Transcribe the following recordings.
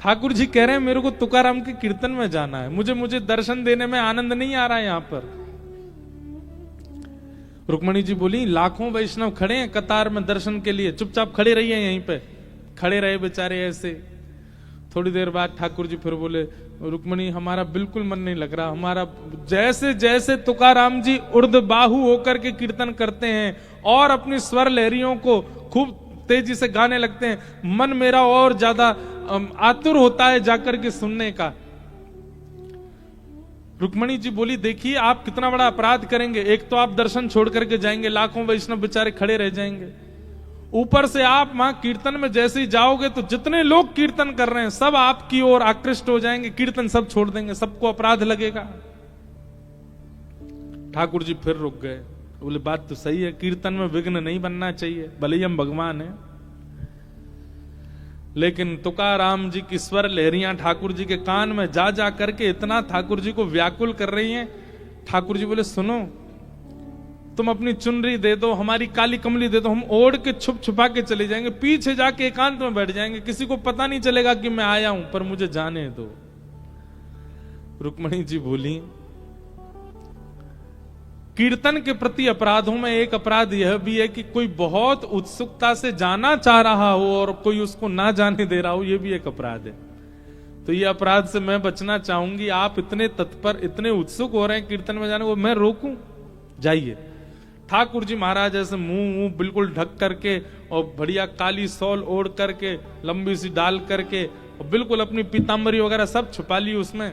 ठाकुर जी कह रहे हैं मेरे को तुकाराम के कीर्तन में जाना है, मुझे दर्शन देने में आनंद नहीं आ रहा है यहां पर। रुक्मणी जी बोली लाखों वैष्णव खड़े हैं कतार में दर्शन के लिए, चुपचाप खड़े रहिए यहीं पे। खड़े रहे बेचारे ऐसे। थोड़ी देर बाद ठाकुर जी फिर बोले रुक्मणी हमारा बिल्कुल मन नहीं लग रहा, हमारा जैसे जैसे तुकाराम जी उर्ध्वबाहु होकर के कीर्तन करते हैं और अपनी स्वर लहरियों को खूब तेजी से गाने लगते हैं, मन मेरा और ज्यादा आतुर होता है जाकर के सुनने का। रुक्मणी जी बोली देखिए आप कितना बड़ा अपराध करेंगे, एक तो आप दर्शन छोड़ करके जाएंगे, लाखों वैष्णव बेचारे खड़े रह जाएंगे, ऊपर से आप वहां कीर्तन में जैसे ही जाओगे तो जितने लोग कीर्तन कर रहे हैं सब आपकी ओर आकृष्ट हो जाएंगे, कीर्तन सब छोड़ देंगे, सबको अपराध लगेगा। ठाकुर जी फिर रुक गए, बोले बात तो सही है, कीर्तन में विघ्न नहीं बनना चाहिए, भले ही हम भगवान हैं। लेकिन तुकाराम जी की स्वर लहरियां ठाकुर जी के कान में जा जा करके इतना ठाकुर जी को व्याकुल कर रही हैं। ठाकुर जी बोले सुनो तुम अपनी चुनरी दे दो, हमारी काली कमली दे दो, हम ओढ़ के छुप छुपा के चले जाएंगे, पीछे जाके एकांत में बैठ जाएंगे, किसी को पता नहीं चलेगा कि मैं आया हूं, पर मुझे जाने दो। रुक्मणी जी बोली कीर्तन के प्रति अपराधों में एक अपराध यह भी है कि कोई बहुत उत्सुकता से जाना चाह रहा हो और कोई उसको ना जाने दे रहा हो, यह भी एक अपराध है। तो ये अपराध से मैं बचना चाहूंगी। आप इतने तत्पर, इतने उत्सुक हो रहे हैं कीर्तन में जाने को, मैं रोकूं? जाइए। ठाकुर जी महाराज ऐसे मुंह बिल्कुल ढक करके और बढ़िया काली सौल ओढ़ करके, लंबी सी डाल करके, और बिल्कुल अपनी पीतांबरी वगैरह सब छुपा ली उसमें,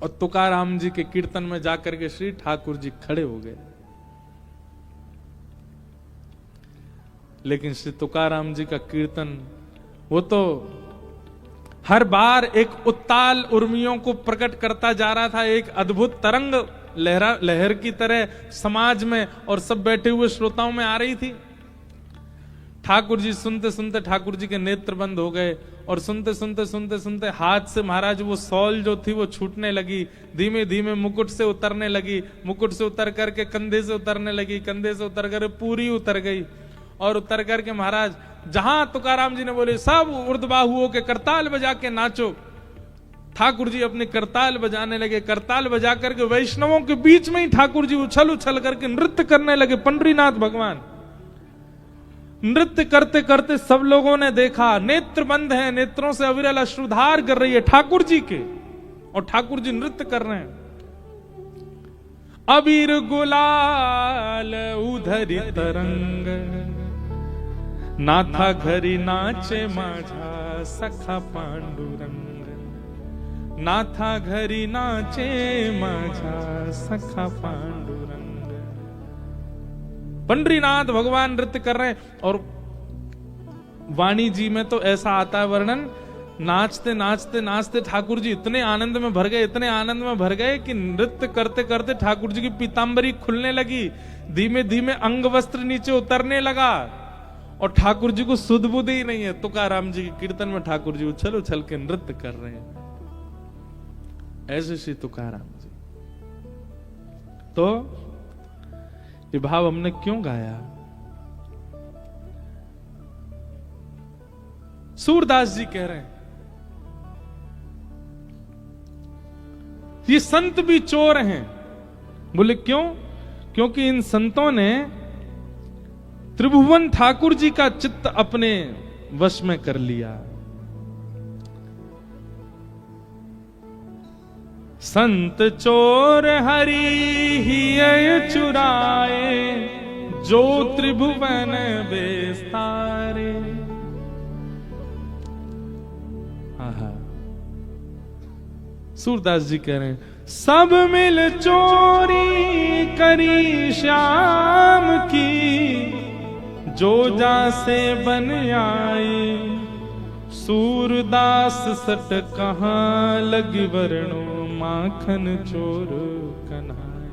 और तुकाराम जी के कीर्तन में जाकर के श्री ठाकुर जी खड़े हो गए। लेकिन श्री तुकाराम जी का कीर्तन वो तो हर बार एक उत्ताल उर्मियों को प्रकट करता जा रहा था, एक अद्भुत तरंग लहर की तरह समाज में और सब बैठे हुए श्रोताओं में आ रही थी। ठाकुर जी सुनते सुनते ठाकुर जी के नेत्र बंद हो गए, और सुनते सुनते हाथ से महाराज वो सौल जो थी वो छूटने लगी, धीमे धीमे मुकुट से उतरने लगी, मुकुट से उतर करके कंधे से उतरने लगी, कंधे से उतर कर पूरी उतर गई, और उतर करके महाराज जहां तुकाराम जी ने बोले सब ऊर्ध्वबाहु के करताल बजा के नाचो, ठाकुर जी अपने करताल बजाने लगे। करताल बजा करके वैष्णवों के बीच में ही ठाकुर जी उछल उछल करके नृत्य करने लगे। पंडरीनाथ भगवान नृत्य करते करते सब लोगों ने देखा, नेत्र बंद है, नेत्रों से अविरल अश्रुधार कर रही है ठाकुर जी के, और ठाकुर जी नृत्य कर रहे हैं। अबीर गुलाल उधरी तरंग, नाथा घरी नाचे माझा सखा पांडुरंग, नाथा घरी नाचे माझा सखा पांडुरंग। पंडरीनाथ भगवान नृत्य कर रहे हैं, और वाणी जी में तो ऐसा आता है वर्णन, नाचते नाचते नाचते ठाकुर जी इतने आनंद में भर गए, इतने आनंद में भर गए कि नृत्य करते करते ठाकुर जी की पीतांबरी खुलने लगी, धीमे धीमे अंग वस्त्र नीचे उतरने लगा, और ठाकुर जी को सुध बुध ही नहीं है। तुकाराम जी के कीर्तन में ठाकुर जी उछल उछल के नृत्य कर रहे हैं। ऐसे श्री तुकाराम जी। तो ये भाव हमने क्यों गाया? सूरदास जी कह रहे हैं ये संत भी चोर हैं। बोले क्यों? क्योंकि इन संतों ने त्रिभुवन ठाकुर जी का चित्त अपने वश में कर लिया। संत चोर हरि ही चुराए, जो त्रिभुवन बेस्तारे। सूरदास जी कह रहे हैं सब मिल चोरी करी श्याम की, जो जासे बन आए सूरदास सट कहां लगी वर्णो माखन चोर कन्हाई।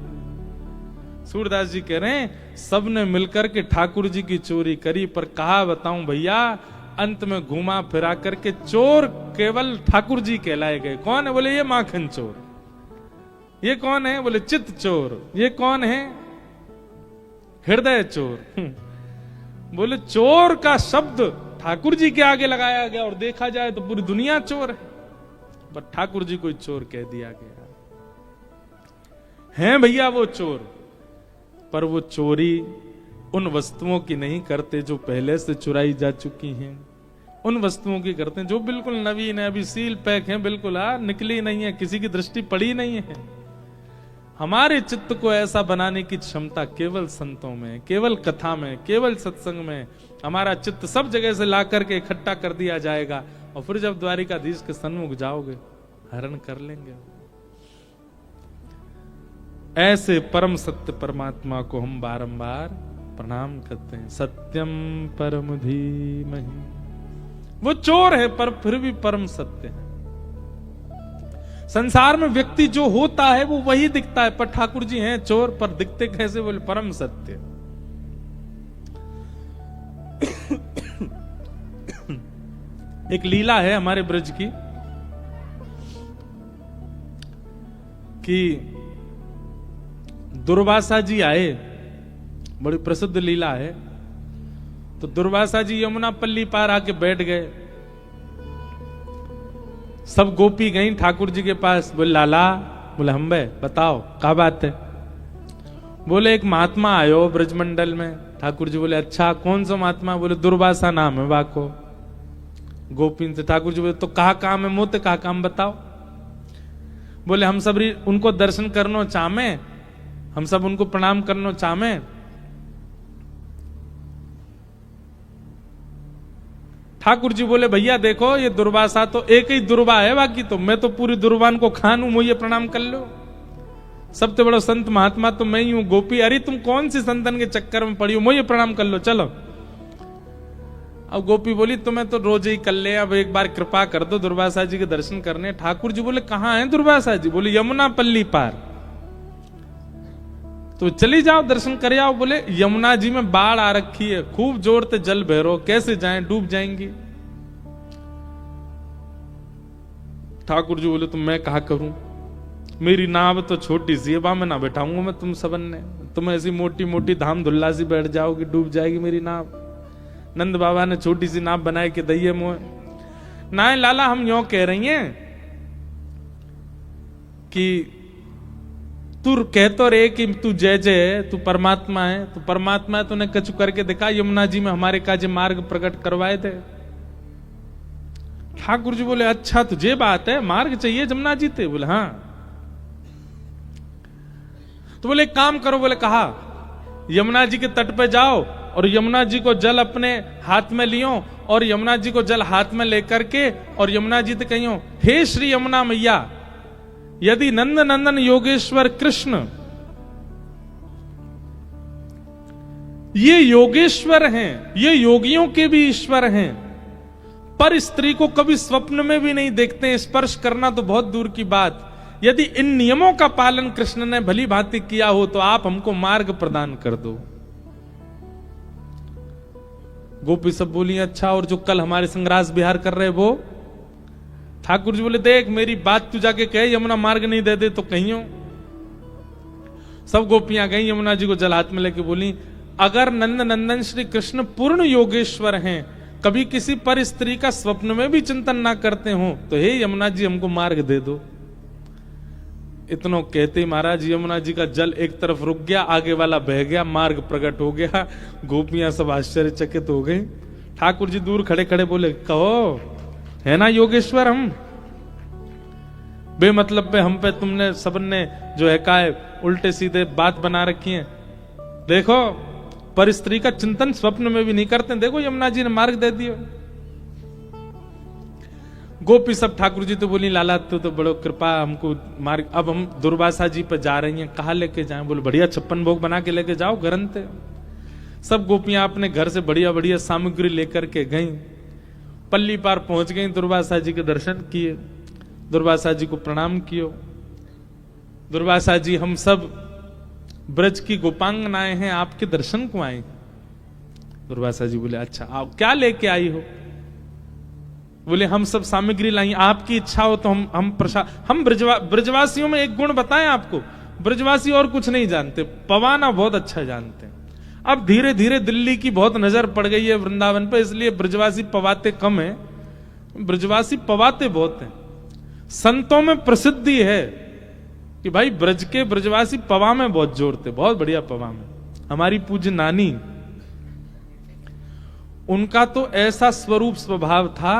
सूरदास जी कह रहे हैं सबने मिलकर के ठाकुर जी की चोरी करी, पर कहा बताऊं भैया, अंत में घुमा फिरा करके चोर केवल ठाकुर जी कहलाए गए। कौन है? बोले ये माखन चोर। ये कौन है? बोले चित्त चोर। ये कौन है? हृदय चोर। बोले चोर का शब्द ठाकुर जी के आगे लगाया गया और देखा जाए तो पूरी दुनिया चोर है, पर ठाकुर जी को चोर कह दिया गया। हैं भैया वो चोर, पर वो चोरी उन वस्तुओं की नहीं करते जो पहले से चुराई जा चुकी हैं, उन वस्तुओं की करते हैं जो बिल्कुल नवीन है, अभी सील पैक है, बिल्कुल निकली नहीं है, किसी की दृष्टि पड़ी नहीं है। हमारे चित्त को ऐसा बनाने की क्षमता केवल संतों में, केवल कथा में, केवल सत्संग में। हमारा चित्त सब जगह से ला करके इकट्ठा कर दिया जाएगा और फिर जब द्वारिकाधीश के सन्मुख जाओगे हरण कर लेंगे। ऐसे परम सत्य परमात्मा को हम बारंबार प्रणाम करते हैं। सत्यम परम धीमहि, वो चोर है पर फिर भी परम सत्य है। संसार में व्यक्ति जो होता है वो वही दिखता है, पर ठाकुर जी हैं चोर पर दिखते कैसे? बोले परम सत्य। एक लीला है हमारे ब्रज की कि दुर्वासा जी आए, बड़ी प्रसिद्ध लीला है। तो दुर्वासा जी यमुना पल्ली पार आके बैठ गए। सब गोपी गई ठाकुर जी के पास, बोले लाला, बोले हम बे बताओ क्या बात है? बोले एक महात्मा आयो ब्रजमंडल में। ठाकुर जी बोले अच्छा कौन सा महात्मा? बोले दुर्वासा नाम है वाको। गोपी से ठाकुर जी बोले तो कहा काम है? मोते कहा काम बताओ। बोले हम सब उनको दर्शन करनो चामे, हम सब उनको प्रणाम करनो चामे। ठाकुर जी बोले भैया देखो ये दुर्वासा तो एक ही दुर्वा है, बाकी तो मैं तो पूरी दुर्वान को खानू, मुझे प्रणाम कर लो। सबसे बड़ा संत महात्मा तो मैं ही हूं। गोपी अरे तुम कौन सी संतन के चक्कर में पड़ी हो, मुझे प्रणाम कर लो चलो। अब गोपी बोली तुम्हें तो रोज ही कर ले, अब एक बार कृपा कर दो दुर्वासा जी के दर्शन करने। ठाकुर जी बोले कहां है दुर्वासा जी? बोले यमुना पल्ली पार। तो चली जाओ दर्शन कर आओ। बोले यमुना जी में बाढ़ आ रखी है, खूब जोर से जल बह, कैसे जाएं, डूब जाएंगी। ठाकुर जी बोले तो मैं कहा करूं, मेरी नाव तो छोटी सी है, वहां मैं ना बैठाऊंगा मैं तुम सबन ने, तुम ऐसी मोटी मोटी धाम धुल्ला सी बैठ जाओगी, डूब जाएगी मेरी नाव। नंद बाबा ने छोटी सी नाव बनाई के दइये मोह। ना लाला हम यों कह रही हैं कि तू कह तो रे कि तू जय जय, तू परमात्मा है, तू परमात्मा है, तूने कछु करके दिखा यमुना जी में हमारे काजे मार्ग प्रकट करवाए थे। ठाकुर जी बोले अच्छा तुझे बात है, मार्ग चाहिए यमुना जी थे? बोले हाँ। तो बोले काम करो। बोले कहा यमुना जी के तट पे जाओ और यमुना जी को जल अपने हाथ में लियो और यमुना जी को जल हाथ में लेकर के और यमुना जी से कहियो हे श्री यमुना मैया, यदि नंद नंदन योगेश्वर कृष्ण ये योगेश्वर हैं, ये योगियों के भी ईश्वर हैं, पर स्त्री को कभी स्वप्न में भी नहीं देखते हैं, स्पर्श करना तो बहुत दूर की बात। यदि इन नियमों का पालन कृष्ण ने भली भांति किया हो तो आप हमको मार्ग प्रदान कर दो। गोपी सब बोली अच्छा और जो कल हमारे संग्रास विहार कर रहे वो? ठाकुर जी बोले देख मेरी बात तू जाके कहे यमुना मार्ग नहीं दे दे तो कहियो। सब गोपियां गई यमुना जी को जल हाथ में लेके बोली अगर नंद नंदन श्री कृष्ण पूर्ण योगेश्वर हैं, कभी किसी पर स्त्री का स्वप्न में भी चिंतन ना करते हो तो हे यमुना जी हमको मार्ग दे दो। इतनो कहते ही महाराज यमुना जी का जल एक तरफ रुक गया, आगे वाला बह गया, मार्ग प्रकट हो गया। गोपियां सब आश्चर्यचकित हो गई। ठाकुर जी दूर खड़े खड़े बोले कहो है ना योगेश्वर हम? बेमतलब पे हम पे तुमने सबने जो है का उल्टे सीधे बात बना रखी है। देखो पर स्त्री का चिंतन स्वप्न में भी नहीं करते, देखो यमुना जी ने मार्ग दे दिया। गोपी सब ठाकुर जी तो बोली लाला तू तो बड़ो कृपा हमको मार्ग। अब हम दुर्वासा जी पे जा रही हैं, कहाँ लेके जाएं? बोले बढ़िया 56 भोग बना के लेके जाओ घरंते। सब गोपियां अपने घर से बढ़िया बढ़िया सामग्री लेकर के गईं, पल्ली पार पहुंच गईं, दुर्वासा जी के दर्शन किए, दुर्वासा जी को प्रणाम कियो। दुर्वासा जी हम सब ब्रज की गोपांगनाएं हैं, आपके दर्शन को आए। दुर्वासा जी बोले अच्छा आओ, क्या लेके आई हो? बोले हम सब सामग्री लाई, आपकी इच्छा हो तो हम ब्रजवासियों में एक गुण बताएं आपको, ब्रजवासी और कुछ नहीं जानते, पवाना बहुत अच्छा जानते हैं। अब धीरे धीरे दिल्ली की बहुत नजर पड़ गई है वृंदावन पर, इसलिए ब्रजवासी पवाते कम है, ब्रजवासी पवाते बहुत हैं। संतों में प्रसिद्धि है कि भाई ब्रज के ब्रजवासी पवा में बहुत जोर थे, बहुत बढ़िया पवा में। हमारी पूज्य नानी, उनका तो ऐसा स्वरूप स्वभाव था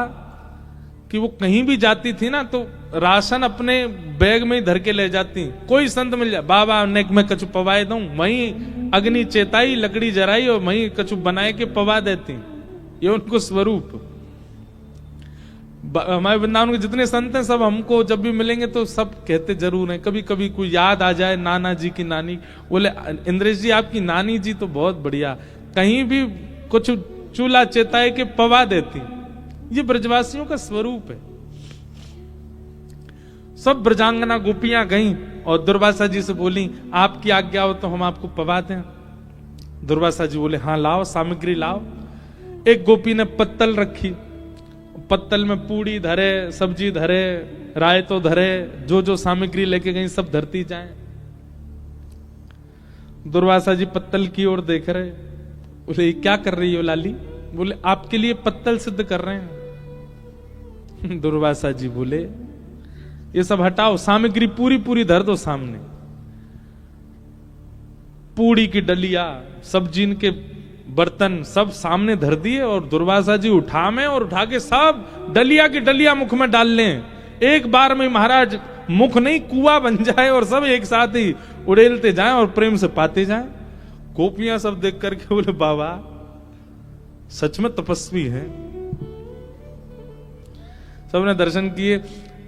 कि वो कहीं भी जाती थी ना तो राशन अपने बैग में ही धर के ले जाती। कोई संत मिल जाए, बाबा नेक में कछु पवाए दूं, वहीं अग्नि चेताई, लकड़ी जराई और वहीं कछु बनाए के पवा देती। ये उनको स्वरूप। हमारे वृंदावन के जितने संत हैं सब हमको जब भी मिलेंगे तो सब कहते जरूर हैं, कभी कभी कोई याद आ जाए नाना जी की नानी, बोले इंद्रेश जी आपकी नानी जी तो बहुत बढ़िया, कहीं भी कुछ चूल्हा चेताए के पवा देती। ये ब्रजवासियों का स्वरूप है। सब ब्रजांगना गोपियां गईं और दुर्वासा जी से बोली आपकी आज्ञा हो तो हम आपको पवा दें। दुर्वासा जी बोले हाँ लाओ, सामग्री लाओ। एक गोपी ने पत्तल रखी, पत्तल में पूड़ी धरे, सब्जी धरे, रायतो धरे, जो जो सामग्री लेके गई सब धरती जाए। दुर्वासा जी पत्तल की ओर देख रहे, बोले क्या कर रही हो लाली? बोले आपके लिए पत्तल सिद्ध कर रहे हैं। दुर्वासा जी बोले ये सब हटाओ, सामग्री पूरी पूरी धर दो सामने। पूड़ी की डलिया, सब्जी के बर्तन सब सामने धर दिए और दुर्वासा जी उठा उठा के सब डलिया की डलिया मुख में डाल लें। एक बार में महाराज मुख नहीं कुआं बन जाए और सब एक साथ ही उड़ेलते जाएं और प्रेम से पाते जाएं। गोपियां सब देख करके बोले बाबा सच में तपस्वी हैं। सबने दर्शन किए,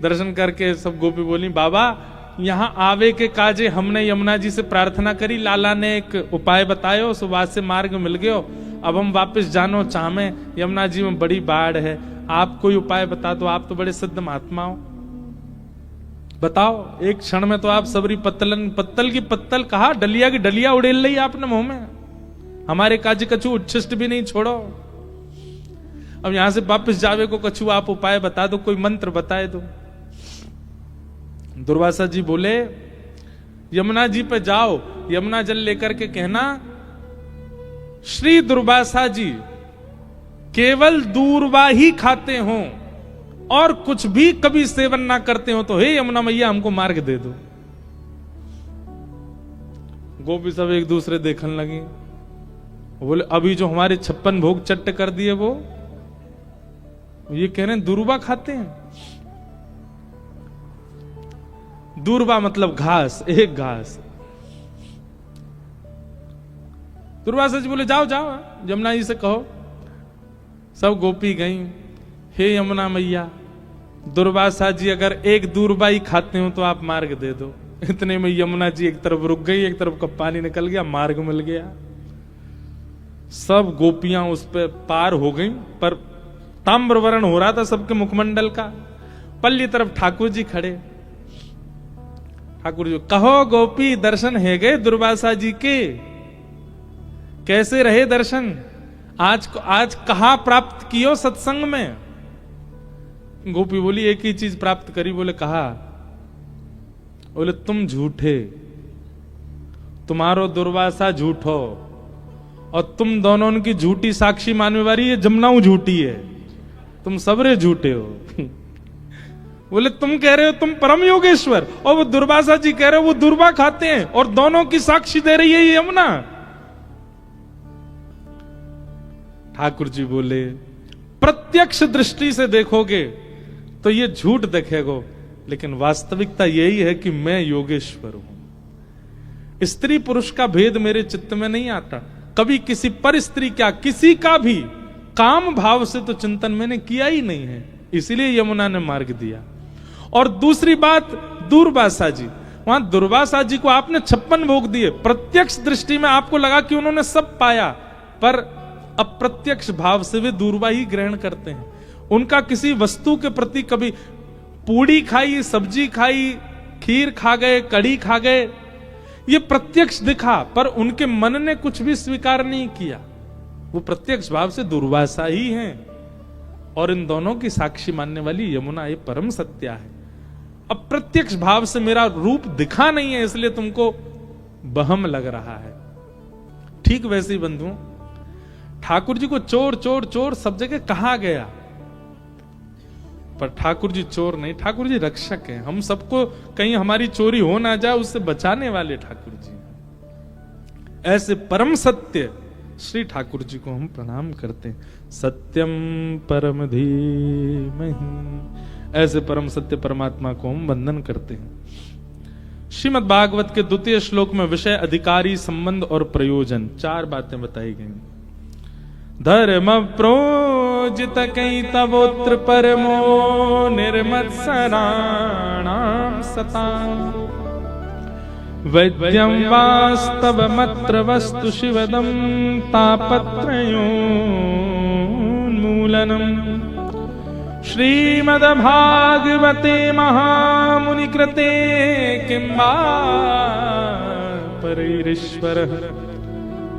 दर्शन करके सब गोपी बोली बाबा यहां आवे के काजे हमने यमुना जी से प्रार्थना करी, लाला ने एक उपाय बतायो, सुबास से मार्ग मिल गयो, अब हम वापस जानो चाहे, यमुना जी में बड़ी बाढ़ है, आप कोई उपाय बता दो, आप तो बड़े सिद्ध महात्मा हो, बताओ। एक क्षण में तो आप सबरी पत्तल की पत्तल कहा, डलिया की डलिया उड़ेल ली आपने मुंह में, हमारे काजी कछु उच्छिष्ट भी नहीं छोड़ो। अब यहां से वापस जावे को कछु आप उपाय बता दो, कोई मंत्र बताए दो। दुर्वासा जी बोले यमुना जी पे जाओ, यमुना जल लेकर के कहना श्री दुर्वासा जी केवल दूरवा ही खाते हो और कुछ भी कभी सेवन ना करते हो, तो हे यमुना मैया हमको मार्ग दे दो। गोपी सब एक दूसरे देखने लगी, बोले अभी जो हमारे 56 भोग चट्ट कर दिए वो ये कह रहे हैं दूरवा खाते हैं। दूरबा मतलब घास, एक घास। दुर्वासा जी बोले जाओ जाओ यमुना जी से कहो। सब गोपी गई, हे यमुना मैया दुर्वासा जी अगर एक दूरबा ही खाते हो तो आप मार्ग दे दो। इतने में यमुना जी एक तरफ रुक गई, एक तरफ का पानी निकल गया, मार्ग मिल गया। सब गोपियां उस पर पार हो गई, पर ताम्रवर्ण हो रहा था सबके मुखमंडल का। पल्ली तरफ ठाकुर जी खड़े। ठाकुर जी कहो गोपी दर्शन है गए दुर्वासा जी के, कैसे रहे दर्शन? आज कहां प्राप्त कियो सत्संग में? गोपी बोली एक ही चीज प्राप्त करी। बोले कहा? बोले तुम झूठे, तुम्हारो दुर्वासा झूठो और तुम दोनों की झूठी साक्षी मानने वाली ये जमुनाऊ झूठी है, तुम सबरे झूठे हो। बोले तुम कह रहे हो तुम परम योगेश्वर और वो दुर्वासा जी कह रहे हो वो दुर्वा खाते हैं और दोनों की साक्षी दे रही है ये यमुना। ठाकुर जी बोले प्रत्यक्ष दृष्टि से देखोगे तो ये झूठ दिखेगा, लेकिन वास्तविकता यही है कि मैं योगेश्वर हूं। स्त्री पुरुष का भेद मेरे चित्त में नहीं आता। कभी किसी पर स्त्री क्या किसी का भी काम भाव से तो चिंतन मैंने किया ही नहीं है, इसीलिए यमुना ने मार्ग दिया। और दूसरी बात दुर्वासा जी, वहां दुर्वासा जी को आपने 56 भोग दिए, प्रत्यक्ष दृष्टि में आपको लगा कि उन्होंने सब पाया, पर अप्रत्यक्ष भाव से वे दूरवा ही ग्रहण करते हैं। उनका किसी वस्तु के प्रति कभी पूड़ी खाई, सब्जी खाई, खीर खा गए, कड़ी खा गए, ये प्रत्यक्ष दिखा, पर उनके मन ने कुछ भी स्वीकार नहीं किया। वो प्रत्यक्ष भाव से दुर्वासा ही हैं और इन दोनों की साक्षी मानने वाली यमुना, ये परम सत्या है। अप्रत्यक्ष भाव से मेरा रूप दिखा नहीं है, इसलिए तुमको बहम लग रहा है। ठीक वैसे ही बंधुओं, ठाकुर जी को चोर चोर चोर सब जगह कहा गया, पर ठाकुर जी चोर नहीं, ठाकुर जी रक्षक हैं। हम सबको कहीं हमारी चोरी हो ना जाए उससे बचाने वाले ठाकुर जी। ऐसे परम सत्य श्री ठाकुर जी को हम प्रणाम करते हैं। सत्यम परम धीमहि, ऐसे परम सत्य परमात्मा को हम वंदन करते हैं। श्रीमद् भागवत के द्वितीय श्लोक में विषय, अधिकारी, संबंध और प्रयोजन, 4 बातें बताई गई। धर्म प्रोजित कैतवोत्र परमो निर्मत्सराणां सतां, वैद्यं वास्तवमत्र वस्तु शिवदं तापत्रयोन्मूलनम्। श्रीमद्भागवते महामुनिकृते किं वा परैरीश्वरः,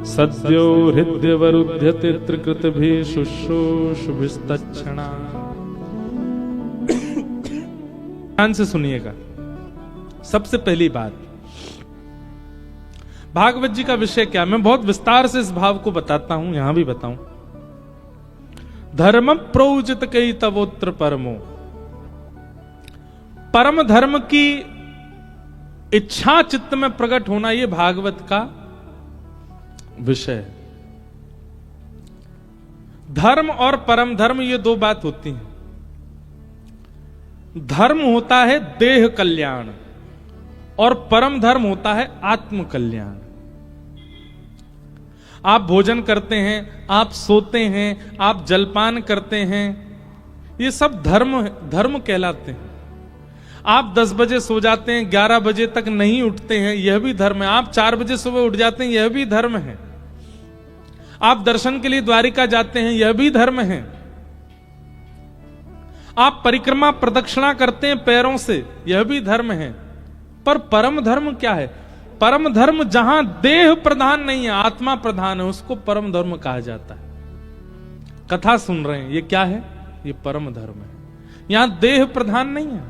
सद्यो हृदयवरुध्यते त्रिकृतभिः शुश्रूषुभिस्तच्छणा। ध्यान से सुनिएगा। सबसे पहली बात, भागवत जी का विषय क्या, मैं बहुत विस्तार से इस भाव को बताता हूं, यहां भी बताऊं। धर्म प्रोजित कई तवोत्र परमो, परम धर्म की इच्छा चित्त में प्रकट होना, यह भागवत का विषय है। धर्म और परम धर्म ये 2 बात होती हैं। धर्म होता है देह कल्याण और परम धर्म होता है आत्म कल्याण। आप भोजन करते हैं, आप सोते हैं, आप जलपान करते हैं, ये सब धर्म कहलाते हैं। आप 10 बजे सो जाते हैं, 11 बजे तक नहीं उठते हैं, यह भी धर्म है। आप 4 बजे सुबह उठ जाते हैं, यह भी धर्म है। आप दर्शन के लिए द्वारिका जाते हैं, यह भी धर्म है। आप परिक्रमा प्रदक्षिणा करते हैं पैरों से, यह भी धर्म है। पर परम धर्म क्या है? परम धर्म जहां देह प्रधान नहीं है, आत्मा प्रधान है, उसको परम धर्म कहा जाता है। कथा सुन रहे हैं, ये क्या है? ये परम धर्म है। यहां देह प्रधान नहीं है।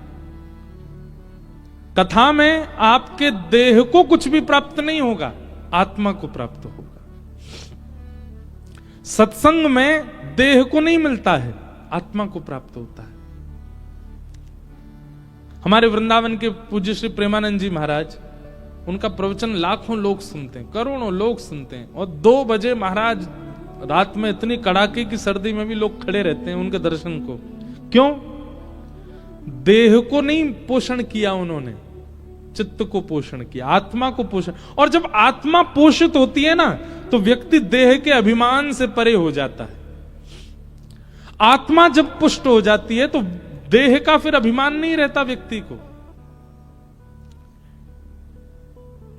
कथा में आपके देह को कुछ भी प्राप्त नहीं होगा, आत्मा को प्राप्त होगा। सत्संग में देह को नहीं मिलता है, आत्मा को प्राप्त होता है। हमारे वृंदावन के पूज्य श्री प्रेमानंद जी महाराज, उनका प्रवचन लाखों लोग सुनते हैं, करोड़ों लोग सुनते हैं, और 2 बजे महाराज रात में इतनी कड़ाके की सर्दी में भी लोग खड़े रहते हैं उनके दर्शन को। क्यों? देह को नहीं पोषण किया उन्होंने, चित्त को पोषण किया, आत्मा को पोषण। और जब आत्मा पोषित होती है ना, तो व्यक्ति देह के अभिमान से परे हो जाता है। आत्मा जब पुष्ट हो जाती है तो देह का फिर अभिमान नहीं रहता व्यक्ति को।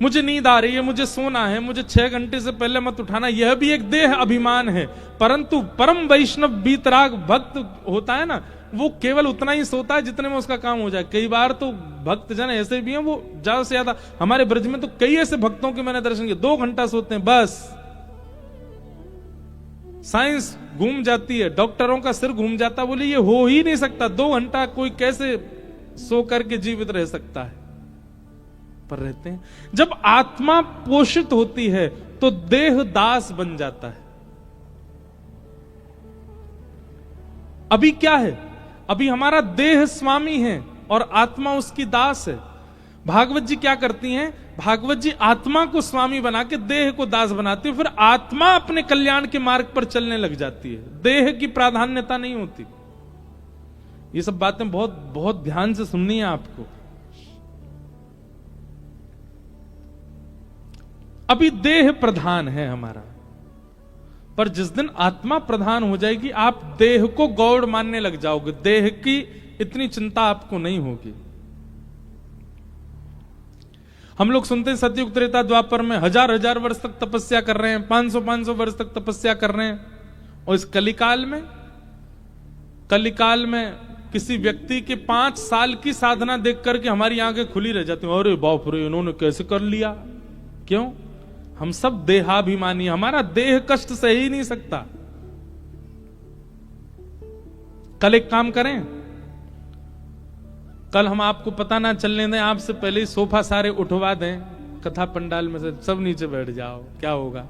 मुझे नींद आ रही है, मुझे सोना है, मुझे 6 घंटे से पहले मत उठाना, यह भी एक देह अभिमान है। परंतु परम वैष्णव बीतराग भक्त होता है ना, वो केवल उतना ही सोता है जितने में उसका काम हो जाए। कई बार तो भक्त जन ऐसे भी हैं, वो ज्यादा से ज्यादा, हमारे ब्रज में तो कई ऐसे भक्तों के मैंने दर्शन किए, 2 घंटा सोते हैं बस। साइंस घूम जाती है, डॉक्टरों का सिर घूम जाता, बोले ये हो ही नहीं सकता, 2 घंटा कोई कैसे सो करके जीवित रह सकता है? पर रहते हैं। जब आत्मा पोषित होती है तो देह दास बन जाता है। अभी क्या है? अभी हमारा देह स्वामी है और आत्मा उसकी दास है। भागवत जी क्या करती हैं? भागवत जी आत्मा को स्वामी बना के देह को दास बनाती है, फिर आत्मा अपने कल्याण के मार्ग पर चलने लग जाती है। देह की प्राधान्यता नहीं होती। ये सब बातें बहुत बहुत ध्यान से सुननी है आपको। अभी देह प्रधान है हमारा, पर जिस दिन आत्मा प्रधान हो जाएगी, आप देह को गौड़ मानने लग जाओगे, देह की इतनी चिंता आपको नहीं होगी। हम लोग सुनते हैं सतयुग त्रेता द्वापर में 1000 वर्ष तक तपस्या कर रहे हैं, 500 वर्ष तक तपस्या कर रहे हैं, और इस कलिकाल में किसी व्यक्ति के 5 साल की साधना देख करके हमारी आंखें खुली रह जाती हैं। अरे बाप रे, इन्होंने कैसे कर लिया? क्यों? हम सब देहाभिमानी, हमारा देह कष्ट सह ही नहीं सकता। कल एक काम करें, कल हम आपको पता ना चलने दें, आपसे पहले ही सोफा सारे उठवा दें कथा पंडाल में से, सब नीचे बैठ जाओ, क्या होगा?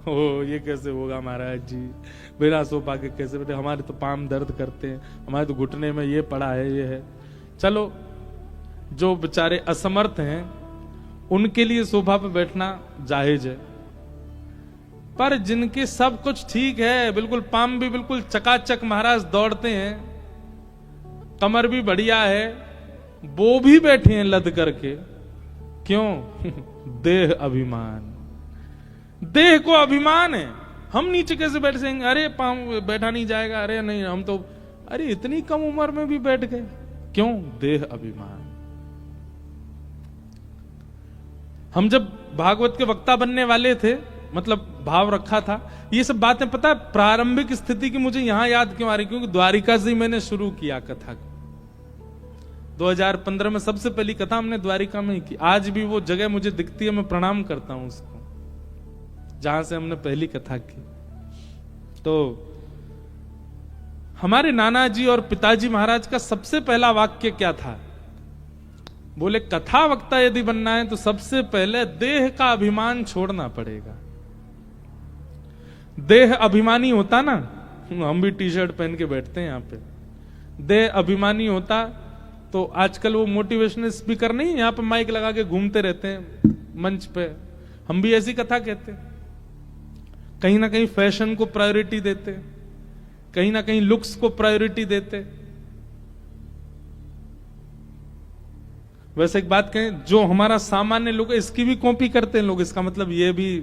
ओ ये कैसे होगा महाराज जी, बिना सोफा के कैसे बैठे, हमारे तो पाम दर्द करते हैं, हमारे तो घुटने में ये पड़ा है, ये है। चलो, जो बेचारे असमर्थ हैं उनके लिए सोफा पे बैठना जायज है, पर जिनके सब कुछ ठीक है, बिल्कुल पाम भी बिल्कुल चकाचक महाराज दौड़ते हैं, कमर भी बढ़िया है, वो भी बैठे हैं लद करके। क्यों? देह अभिमान, देह को अभिमान है। हम नीचे कैसे बैठ सकेंगे, अरे पाम बैठा नहीं जाएगा, अरे नहीं हम तो, अरे इतनी कम उम्र में भी बैठ गए। क्यों? देह अभिमान। हम जब भागवत के वक्ता बनने वाले थे, मतलब भाव रखा था, ये सब बातें पता है प्रारंभिक स्थिति की मुझे यहां याद क्यों आ रही, क्योंकि द्वारिका से ही मैंने शुरू किया कथा को। 2015 में सबसे पहली कथा हमने द्वारिका में ही की। आज भी वो जगह मुझे दिखती है, मैं प्रणाम करता हूं उसको, जहां से हमने पहली कथा की। तो हमारे नाना जी और पिताजी महाराज का सबसे पहला वाक्य क्या था? बोले कथा वक्ता यदि बनना है तो सबसे पहले देह का अभिमान छोड़ना पड़ेगा। देह अभिमानी होता ना, हम भी टी शर्ट पहन के बैठते हैं यहां पे, देह अभिमानी होता तो आजकल वो मोटिवेशनल स्पीकर नहीं, यहां पे माइक लगा के घूमते रहते हैं मंच पे, हम भी ऐसी कथा कहते हैं। कहीं ना कहीं फैशन को प्रायोरिटी देते, कहीं ना कहीं लुक्स को प्रायोरिटी देते। वैसे एक बात कहें, जो हमारा सामान्य लोग इसकी भी कॉपी करते हैं लोग, इसका मतलब ये भी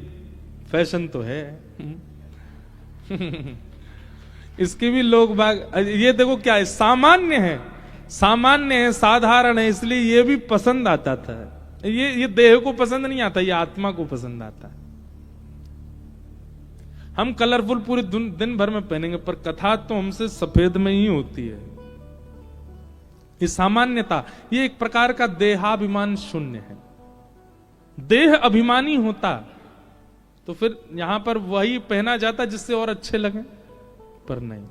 फैशन तो है। इसकी भी लोग बाग, ये देखो क्या है, सामान्य है, सामान्य है, साधारण है, इसलिए ये भी पसंद आता था। ये देह को पसंद नहीं आता, ये आत्मा को पसंद आता है। हम कलरफुल पूरे दिन भर में पहनेंगे, पर कथा तो हमसे सफेद में ही होती है। ये सामान्यता, ये एक प्रकार का देहाभिमान शून्य है। देह अभिमानी होता तो फिर यहां पर वही पहना जाता जिससे और अच्छे लगे, पर नहीं।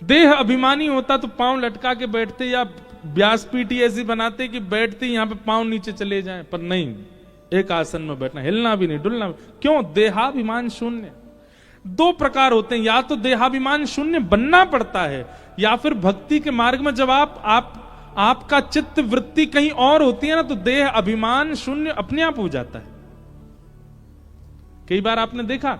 देह अभिमानी होता तो पांव लटका के बैठते, या व्यासपीठी ऐसी बनाते कि बैठते यहां पे पांव नीचे चले जाएं, पर नहीं, एक आसन में बैठना, हिलना भी नहीं, डुलना भी। क्यों? देहाभिमान शून्य। दो प्रकार होते हैं, या तो देहाभिमान शून्य बनना पड़ता है, या फिर भक्ति के मार्ग में जब आपका चित्त वृत्ति कहीं और होती है ना, तो देह अभिमान शून्य अपने आप हो जाता है। कई बार आपने देखा,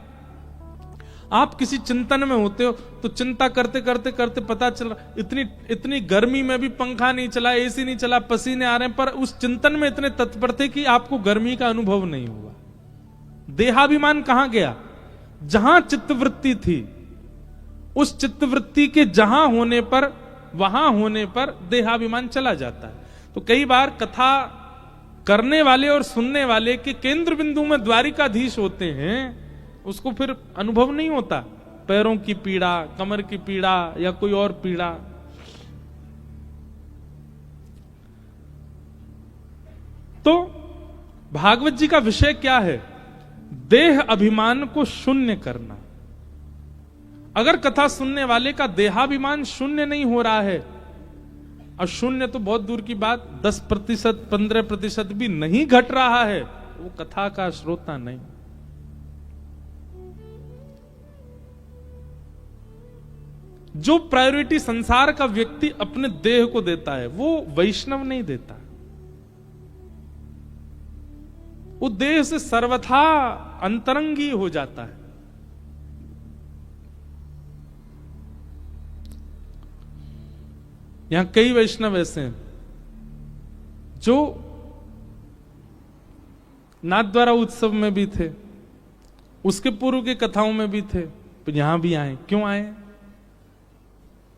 आप किसी चिंतन में होते हो तो चिंता करते करते करते पता चल इतनी गर्मी में भी पंखा नहीं चला, एसी नहीं चला, पसीने आ रहे हैं, पर उस चिंतन में इतने तत्पर थे कि आपको गर्मी का अनुभव नहीं हुआ। देहाभिमान कहां गया? जहां चित्तवृत्ति थी, उस चित्तवृत्ति के जहां होने पर, वहां होने पर देहाभिमान चला जाता है। तो कई बार कथा करने वाले और सुनने वाले के केंद्र बिंदु में द्वारिकाधीश होते हैं, उसको फिर अनुभव नहीं होता पैरों की पीड़ा, कमर की पीड़ा या कोई और पीड़ा। तो भागवत जी का विषय क्या है? देह अभिमान को शून्य करना। अगर कथा सुनने वाले का देहाभिमान शून्य नहीं हो रहा है, और शून्य तो बहुत दूर की बात, 10%, 15% भी नहीं घट रहा है, वो कथा का श्रोता नहीं। जो प्रायोरिटी संसार का व्यक्ति अपने देह को देता है, वो वैष्णव नहीं देता। वो देह से सर्वथा अंतरंगी हो जाता है। यहां कई वैष्णव ऐसे हैं जो नाथद्वारा उत्सव में भी थे, उसके पूर्व की कथाओं में भी थे, तो यहां भी आए। क्यों आए?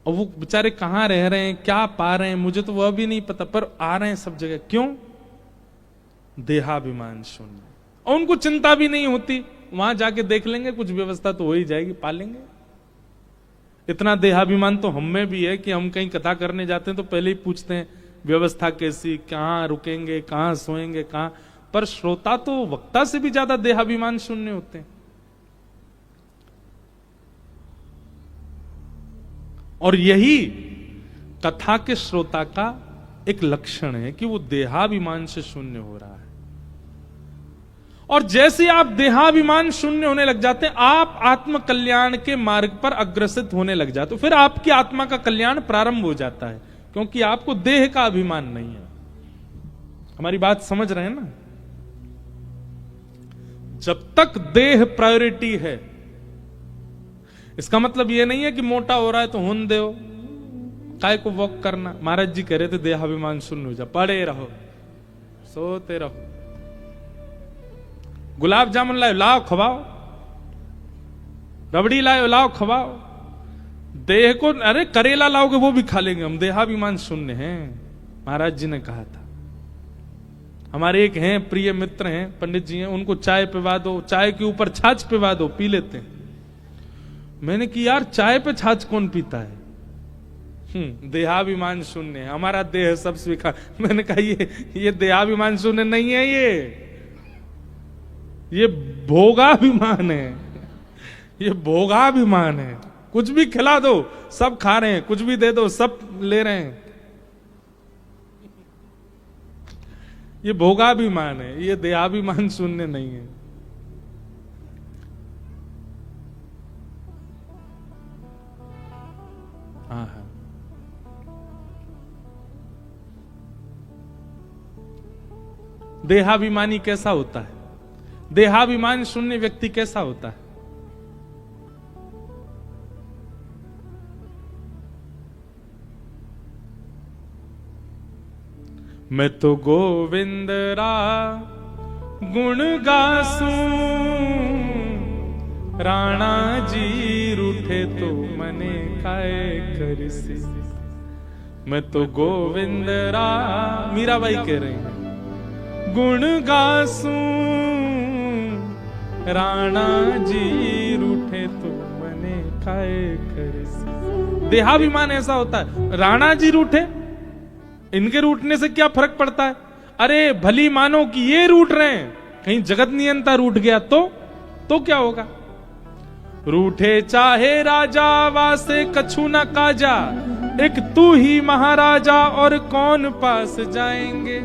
और वो बेचारे कहां रह रहे हैं, क्या पा रहे हैं, मुझे तो वह भी नहीं पता, पर आ रहे हैं सब जगह। क्यों? देहाभिमान शून्य। और उनको चिंता भी नहीं होती, वहां जाके देख लेंगे, कुछ व्यवस्था तो हो ही जाएगी, पा लेंगे। इतना देहाभिमान तो हम में भी है कि हम कहीं कथा करने जाते हैं तो पहले ही पूछते हैं व्यवस्था कैसी, कहां रुकेंगे, कहां सोएंगे, कहां। पर श्रोता तो वक्ता से भी ज्यादा देहाभिमान शून्य होते हैं। और यही कथा के श्रोता का एक लक्षण है कि वो देहाभिमान से शून्य हो रहा है। और जैसे आप देहाभिमान शून्य होने लग जाते हैं, आप आत्म कल्याण के मार्ग पर अग्रसित होने लग जाते हो। फिर आपकी आत्मा का कल्याण प्रारंभ हो जाता है, क्योंकि आपको देह का अभिमान नहीं है। हमारी बात समझ रहे हैं ना? जब तक देह प्रायोरिटी है, इसका मतलब यह नहीं है कि मोटा हो रहा है तो हुन दो, काय को वॉक करना। महाराज जी कह रहे थे देहाभिमान शून्य हो जा, पड़े रहो, सोते रहो। गुलाब जामुन लाओ, लाओ खवाओ, रबड़ी लाओ, लाओ खवाओ। देह को, अरे करेला लाओगे वो भी खा लेंगे हम, देहाभिमान शून्य है, महाराज जी ने कहा था। हमारे एक हैं प्रिय मित्र हैं, पंडित जी हैं, उनको चाय पिवा दो, चाय के ऊपर छाछ पिवा दो, पी लेते हैं। मैंने कि यार चाय पे छाछ कौन पीता है? देहाभिमान शून्य है, हमारा देह सब स्वीकार। मैंने कहा ये देहाभिमान शून्य नहीं है, ये भोगाभिमान है, ये भोगाभिमान है। कुछ भी खिला दो सब खा रहे हैं, कुछ भी दे दो सब ले रहे हैं, ये भोगाभिमान है, ये देहाभिमान शून्य नहीं है। हाँ, देहाभिमानी कैसा होता है? देहाभिमान शून्य व्यक्ति कैसा होता है? मैं तो गोविंद रा गुण गासूं, राणा जी रूठे तो मने खाए करसी। मैं तो गोविंद रा, मीराबाई कह रही हैं, गुण गासूं, राणा जी रूठे तो मने खाए करसी। देहाभिमान ऐसा होता है, राणा जी रूठे, इनके रूठने से क्या फर्क पड़ता है? अरे भली मानो कि ये रूठ रहे हैं, कहीं जगत नियंता रूठ गया तो क्या होगा? रूठे चाहे राजा वासे कछु न काजा, एक तू ही महाराजा और कौन पास जाएंगे।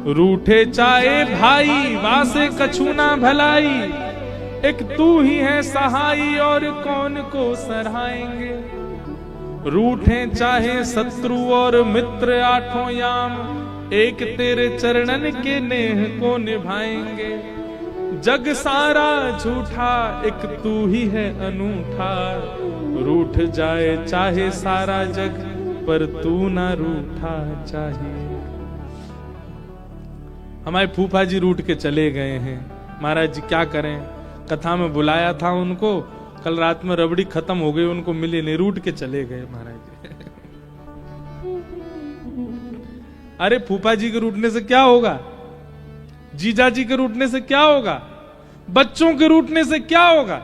रूठे चाहे भाई वासे कछु ना भलाई, एक तू ही है सहाई और कौन को सराहेंगे। रूठे चाहे शत्रु और मित्र आठों याम, एक तेरे चरणन के नेह को निभाएंगे। जग सारा झूठा एक तू ही है अनूठा, रूठ जाए चाहे सारा जग पर तू ना रूठा चाहिए। हमारे फूफा जी रूठ के चले गए हैं, महाराज जी क्या करें? कथा में बुलाया था उनको, कल रात में रबड़ी खत्म हो गई, उनको मिली नहीं, रूठ के चले गए महाराज जी। अरे फूफा जी के रूठने से क्या होगा? जीजा जी के रूठने से क्या होगा? बच्चों के रूठने से क्या होगा?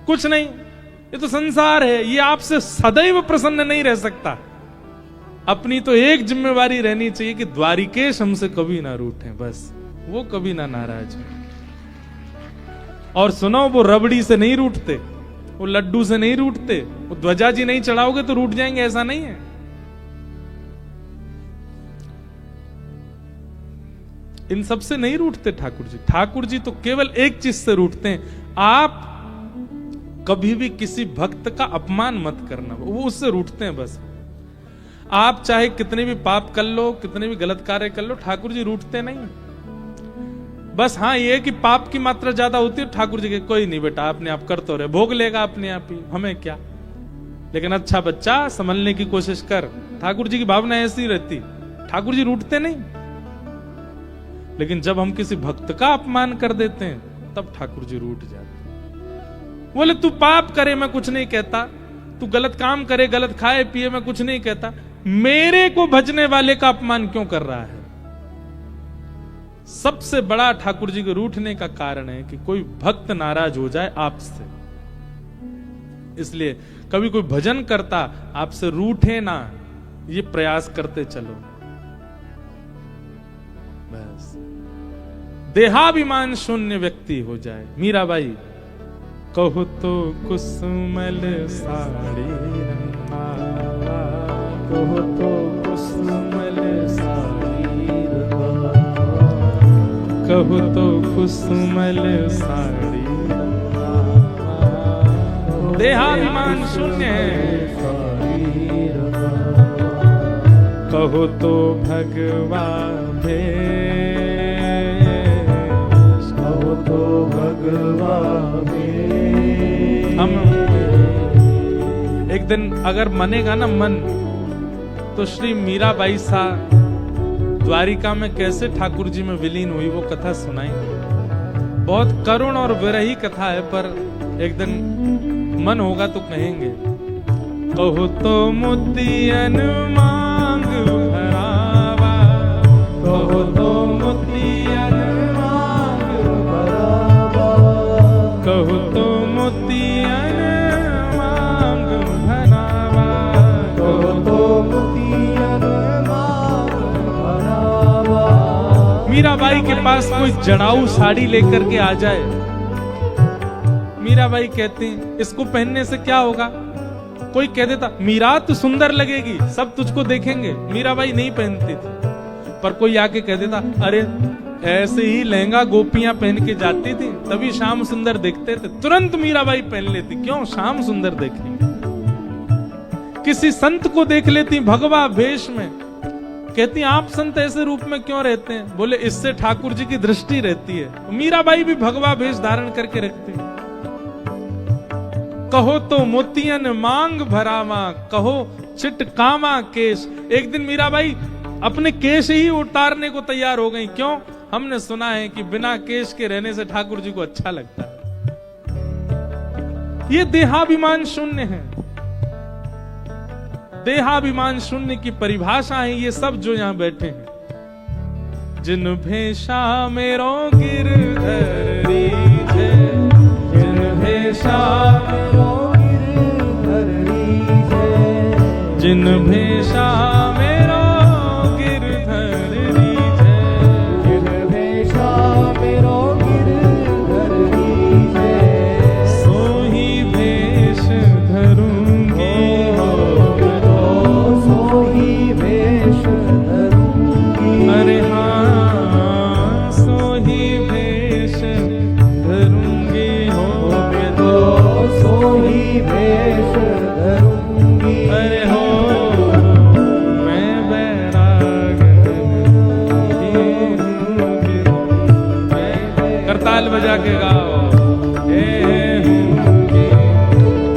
कुछ नहीं, ये तो संसार है, ये आपसे सदैव प्रसन्न नहीं रह सकता। अपनी तो एक जिम्मेवारी रहनी चाहिए कि द्वारिकेश हमसे कभी ना रूठे, बस वो कभी ना नाराज हो। और सुनो, वो रबड़ी से नहीं रूठते, वो लड्डू से नहीं रूठते, वो ध्वजा जी नहीं चढ़ाओगे तो रूठ जाएंगे, ऐसा नहीं है। इन सब से नहीं रूठते ठाकुर जी। ठाकुर जी तो केवल एक चीज से रूठते हैं, आप कभी भी किसी भक्त का अपमान मत करना, वो उससे रूठते हैं बस। आप चाहे कितने भी पाप कर लो, कितने भी गलत कार्य कर लो, ठाकुर जी रूठते नहीं। बस हाँ, ये कि पाप की मात्रा ज्यादा होती है, ठाकुर जी के कोई नहीं बेटा, अपने आप कर तो रहे, भोग लेगा अपने आप ही, हमें क्या। लेकिन अच्छा बच्चा संभलने की कोशिश कर, ठाकुर जी की भावना ऐसी रहती। ठाकुर जी रूठते नहीं, लेकिन जब हम किसी भक्त का अपमान कर देते हैं तब ठाकुर जी रूठ जाते। बोले तू पाप करे मैं कुछ नहीं कहता, तू गलत काम करे, गलत खाए पिए मैं कुछ नहीं कहता, मेरे को भजने वाले का अपमान क्यों कर रहा है? सबसे बड़ा ठाकुर जी के रूठने का कारण है कि कोई भक्त नाराज हो जाए आपसे। इसलिए कभी कोई भजन करता आपसे रूठे ना, ये प्रयास करते चलो बस। देहाभिमान शून्य व्यक्ति हो जाए। मीराबाई, कहो तो कुसुमल साड़ी रंगा, कहो तो कुसुमल साड़ी रंगा, कहो तो कुसुमल साड़ी। देहाभिमान शून्य है, कहो तो भगवा भेष, कहो तो भगवा भेष। हम एक दिन अगर मनेगा ना मन, तो श्री मीराबाई सा द्वारिका में कैसे ठाकुर जी में विलीन हुई वो कथा सुनाएंगे। बहुत करुण और विरही कथा है, पर एक दिन मन होगा तो कहेंगे। कहो तो मोतियन मांग भरावा, कहो तो मोतियन मांग भरावा, कहो तो मोतियन मांग भरावा, कहो तो मोतियन मांग भरावा। मीराबाई के पास कोई जड़ाऊ साड़ी लेकर के आ जाए, मीराबाई कहती इसको पहनने से क्या होगा। कोई कह देता मीरा तू सुंदर लगेगी, सब तुझको देखेंगे। मीराबाई नहीं पहनती थी, पर कोई आके कह देता अरे ऐसे ही लहंगा गोपियां पहन के जाती थी, तभी श्याम सुंदर देखते थे। तुरंत मीराबाई पहन लेती, क्यों? श्याम सुंदर देखेंगे। किसी संत को देख लेती भगवा वेश में, कहती आप संत ऐसे रूप में क्यों रहते हैं? बोले इससे ठाकुर जी की दृष्टि रहती है। मीराबाई भी भगवा वेश धारण करके रखती। कहो तो मोतियन मांग भरावा, कहो चिटकावा केश। एक दिन मीराबाई अपने केश ही उतारने को तैयार हो गई। क्यों? हमने सुना है कि बिना केश के रहने से ठाकुर जी को अच्छा लगता है। ये देहाभिमान शून्य है। देहाभिमान शून्य की परिभाषा है ये सब जो यहां बैठे हैं। जिन भेषा मेरो गिरधर रीझे, जिन भेषा मेरो गिरधर रीझे, जिन भेषा मेरो गिरधर रीझे, जिन भेषा मेरो गिरधर रीझे, सोही भेष धरूंगी हो, सोही भेष धरूंगी। अरे हाँ, सोही भेष धरूंगी हो, मैं तो सोही भेष धरूंगी। अरे हो मैं बैराग हूँगी, करताल बजा के गाओ। हे हूँगी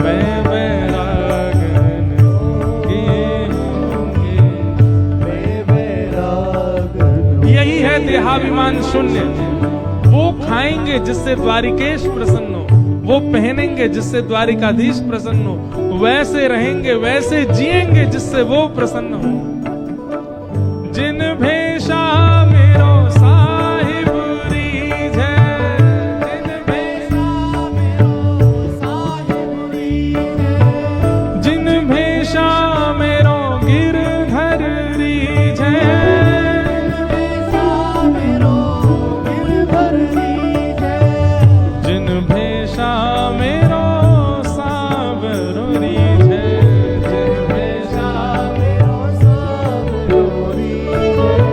मैं बैराग हूँगी, मैं बैराग। यही है देहाभिमान शून्य। वो खाएंगे जिससे द्वारिकेश प्रसन्न हो, वो पहनेंगे जिससे द्वारिकाधीश प्रसन्न हो, वैसे रहेंगे वैसे जिएंगे जिससे वो प्रसन्न हो। जिन भेषा मेरो साहिब रीझे, जिन भेषा मेरो साहिब रीझे, जिन भेषा मेरो गिरधर रीझे, जिन भेषा मेरो साबरो रीझे, जिन भेषा मेरो साबरो रीझे।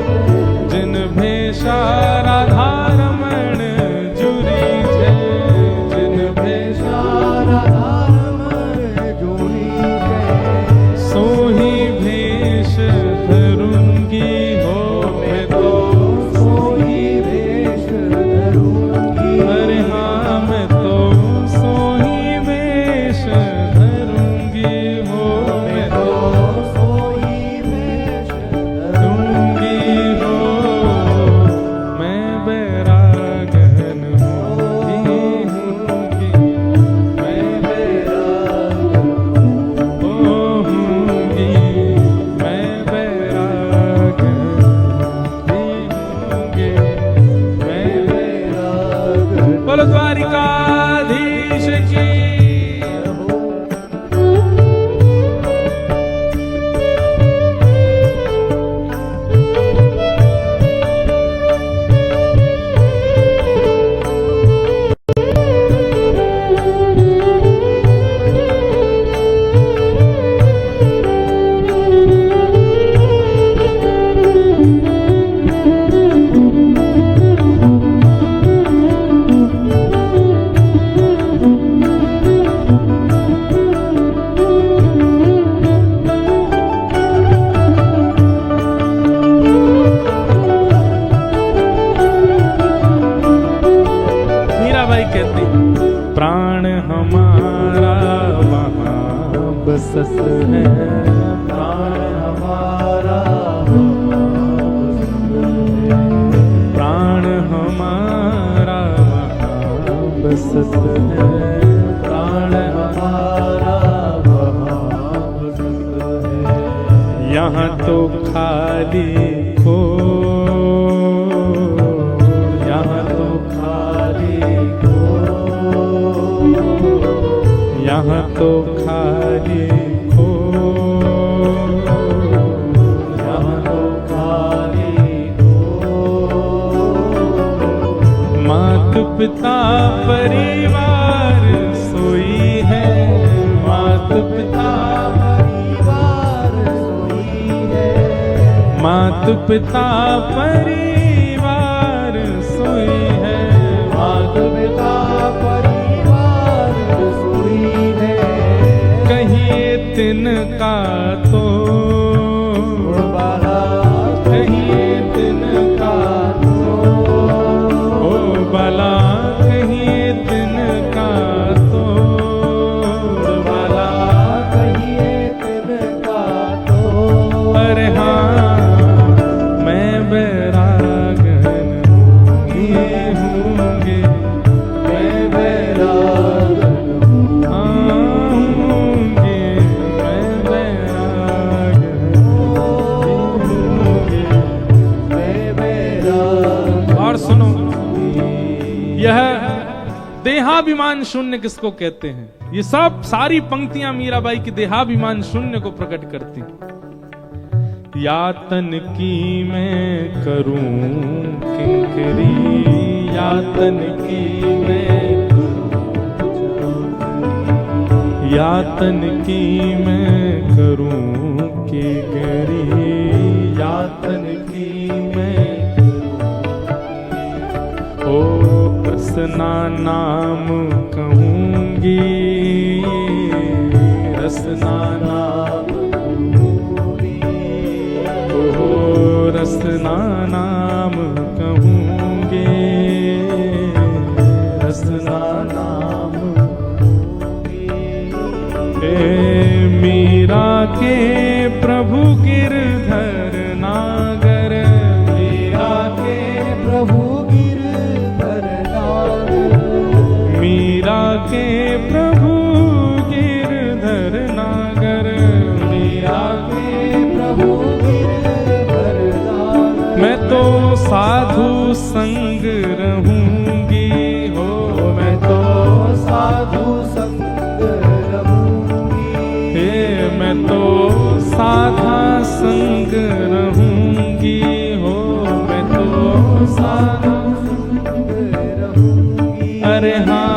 यहाँ तो खाली खो, यहाँ तो खाली खो, यहाँ तो खाली खो, यहाँ तो खाली खो। मात पिता परिवार सोई है, मात पिता मात पिता परिवार सोई है, मात पिता परिवार सोई है। कहिए तिनका तो बाला, कहिए तिनका तो ओ बाला, कहिए तिनका तो बाला, कहिए तिनका तो। अरे हाँ देहाभिमान शून्य किसको कहते हैं? ये सब सारी पंक्तियां मीराबाई की देहाभिमान शून्य को प्रकट करती हैं। यातन की मैं करूं किंकरी, यातन की मैं, यातन की मैं करूं किंकरी, यातन की मैं ओ रसना नाम कहूंगी, रसना नाम कहूंगी, ओ रसना नाम कहूंगी, रसना नाम कहूंगी। मीरा के प्रभु गिरधर नागर, मीरा के प्रभु मीरा के प्रभु गिरधर नागर, मीरा के प्रभु गिरधर नागर। मैं तो साधु संग रहूंगी हो, मैं तो साधु संग रहूंगी, हे मैं तो साधा संग रहूंगी हो, मैं तो साधा संग रहूंगी। अरे हाँ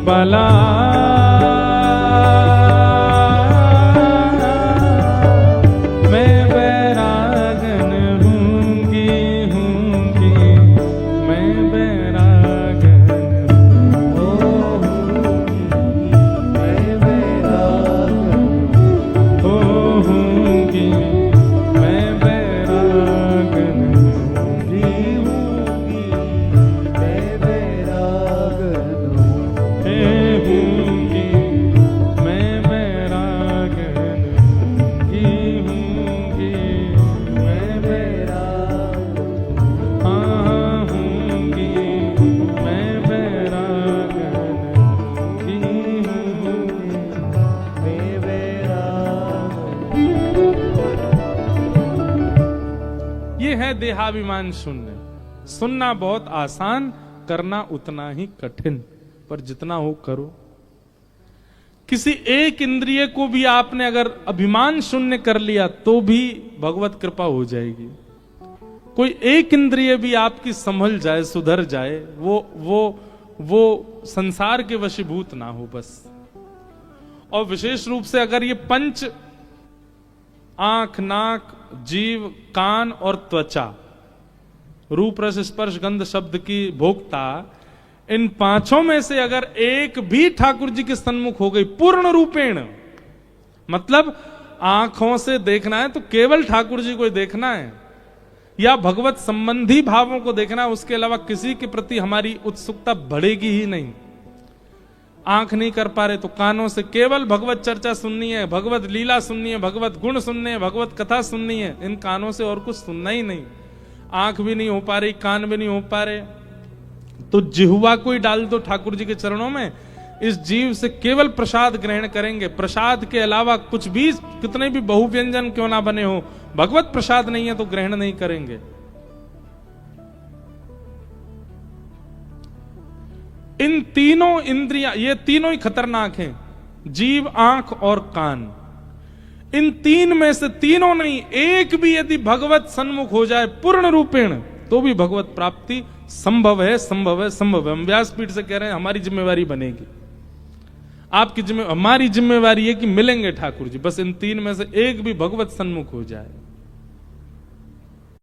बाला मैं बैरागन हूँगी, हूँगी मैं बैरागन हूँगी, मैं बैरागन हूँगी, मैं बैरागन हूँगी, मैं बैरागन देहाभिमान शून्य। सुनना बहुत आसान, करना उतना ही कठिन, पर जितना हो करो। किसी एक इंद्रिय को भी आपने अगर अभिमान शून्य कर लिया तो भी भगवत कृपा हो जाएगी। कोई एक इंद्रिय भी आपकी संभल जाए, सुधर जाए, वो संसार के वशीभूत ना हो बस। और विशेष रूप से अगर ये पंच, आंख, नाक, जीव, कान और त्वचा, रूप रस स्पर्श गंध शब्द की भोक्ता, इन पांचों में से अगर एक भी ठाकुर जी के सन्मुख हो गई पूर्ण रूपेण, मतलब आंखों से देखना है तो केवल ठाकुर जी को देखना है, या भगवत संबंधी भावों को देखना है, उसके अलावा किसी के प्रति हमारी उत्सुकता बढ़ेगी ही नहीं। आंख नहीं कर पा रहे तो कानों से केवल भगवत चर्चा सुननी है, भगवत लीला सुननी है, भगवत गुण सुनने हैं, भगवत कथा सुननी है। इन कानों से और कुछ सुनना ही नहीं। आंख भी नहीं हो पा रही, कान भी नहीं हो पा रहे, तो जिह्वा को ही डाल दो ठाकुर जी के चरणों में। इस जीव से केवल प्रसाद ग्रहण करेंगे। प्रसाद के अलावा कुछ भी, कितने भी बहुव्यंजन क्यों ना बने हो, भगवत प्रसाद नहीं है तो ग्रहण नहीं करेंगे। इन तीनों इंद्रियां, ये तीनों ही खतरनाक हैं, जीव, आंख और कान। इन तीन में से तीनों नहीं, एक भी यदि भगवत सन्मुख हो जाए पूर्ण रूपेण, तो भी भगवत प्राप्ति संभव है, संभव है, संभव है। हम व्यासपीठ से कह रहे हैं, हमारी जिम्मेवारी बनेगी, आपकी हमारी जिम्मेवारी है कि मिलेंगे ठाकुर जी, बस इन तीन में से एक भी भगवत सन्मुख हो जाए।